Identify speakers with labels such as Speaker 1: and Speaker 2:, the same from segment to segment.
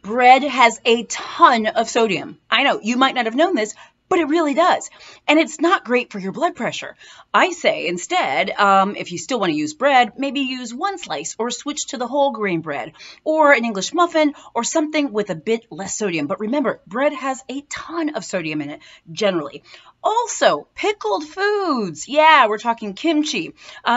Speaker 1: bread has a ton of sodium. I know you might not have known this, but it really does. And it's not great for your blood pressure. I say instead, if you still want to use bread, maybe use one slice or switch to the whole grain bread or an English muffin or something with a bit less sodium. But remember, bread has a ton of sodium in it generally. Also, pickled foods. Yeah, we're talking kimchi,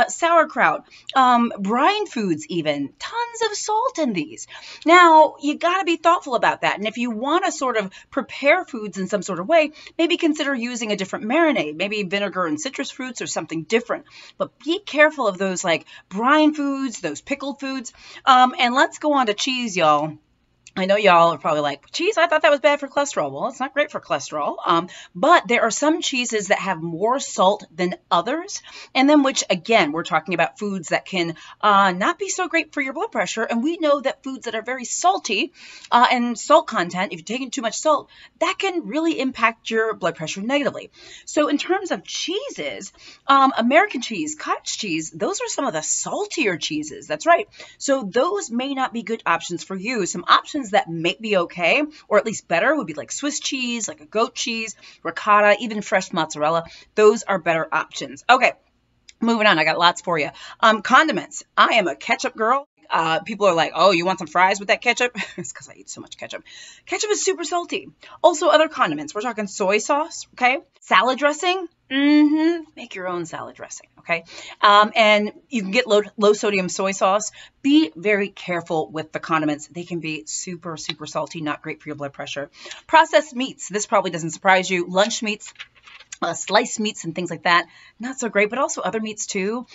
Speaker 1: sauerkraut, brine foods even. Tons of salt in these. Now, you got to be thoughtful about that. And if you want to sort of prepare foods in some sort of way, maybe consider using a different marinade, maybe vinegar and citrus fruits or something different. But be careful of those like brine foods, those pickled foods. And let's go on to cheese, y'all. I know y'all are probably like, cheese, I thought that was bad for cholesterol. Well, it's not great for cholesterol, but there are some cheeses that have more salt than others, and then which, again, we're talking about foods that can not be so great for your blood pressure, and we know that foods that are very salty and salt content, if you're taking too much salt, that can really impact your blood pressure negatively. So in terms of cheeses, American cheese, cottage cheese, those are some of the saltier cheeses. That's right. So those may not be good options for you. Some options that may be okay, or at least better, would be like Swiss cheese, like a goat cheese, ricotta, even fresh mozzarella. Those are better options. Okay, moving on. I got lots for you. Condiments. I am a ketchup girl. People are like, oh, you want some fries with that ketchup? It's because I eat so much ketchup. Ketchup is super salty. Also, other condiments. We're talking soy sauce, okay? Salad dressing. Make your own salad dressing, okay? And you can get low sodium soy sauce. Be very careful with the condiments. They can be super, super salty, not great for your blood pressure. Processed meats. This probably doesn't surprise you. Lunch meats. Sliced meats and things like that, not so great, but also other meats too.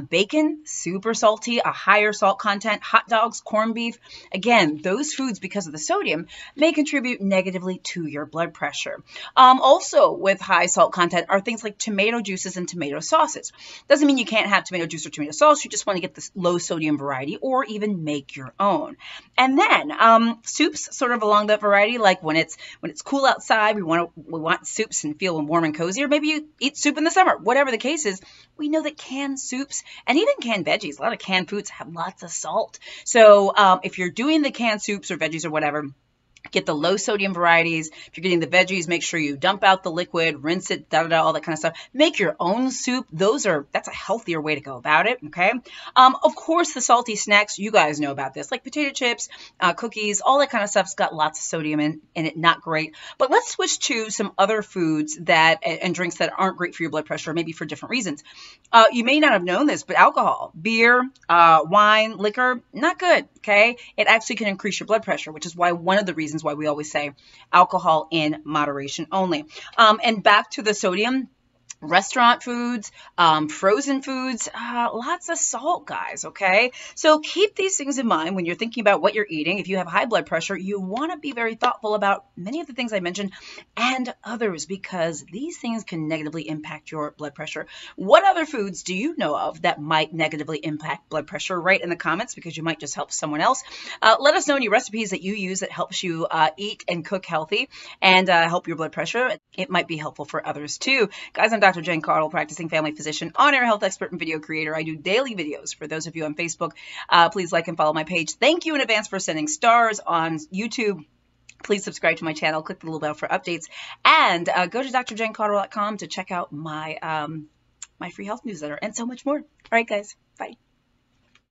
Speaker 1: Bacon, super salty, a higher salt content. Hot dogs, corned beef. Again, those foods, because of the sodium, may contribute negatively to your blood pressure. Also, with high salt content are things like tomato juices and tomato sauces. Doesn't mean you can't have tomato juice or tomato sauce. You just want to get this low sodium variety or even make your own. And then soups, sort of along that variety, like when it's cool outside, we want soups and feel warm and cozy, or maybe you eat soup in the summer. Whatever the case is, we know that canned soups and even canned veggies, a lot of canned foods have lots of salt. So if you're doing the canned soups or veggies or whatever, get the low sodium varieties. If you're getting the veggies, make sure you dump out the liquid, rinse it, all that kind of stuff. Make your own soup. That's a healthier way to go about it, okay? Of course, the salty snacks, you guys know about this, like potato chips, cookies, all that kind of stuff's got lots of sodium in it, not great. But let's switch to some other foods and drinks that aren't great for your blood pressure, maybe for different reasons. You may not have known this, but alcohol, beer, wine, liquor, not good, okay? It actually can increase your blood pressure, which is why one of the reasons why we always say alcohol in moderation only. And back to the sodium. Restaurant foods, frozen foods, lots of salt, guys, okay? So keep these things in mind when you're thinking about what you're eating. If you have high blood pressure, you want to be very thoughtful about many of the things I mentioned and others, because these things can negatively impact your blood pressure. What other foods do you know of that might negatively impact blood pressure? Write in the comments, because you might just help someone else. Let us know any recipes that you use that helps you eat and cook healthy and help your blood pressure. It might be helpful for others too. Guys, I'm Dr. Jen Caudle, practicing family physician, on-air health expert, and video creator. I do daily videos. For those of you on Facebook, please like and follow my page. Thank you in advance for sending stars on YouTube. Please subscribe to my channel. Click the little bell for updates. And go to drjencaudle.com to check out my, my free health newsletter and so much more. All right, guys. Bye.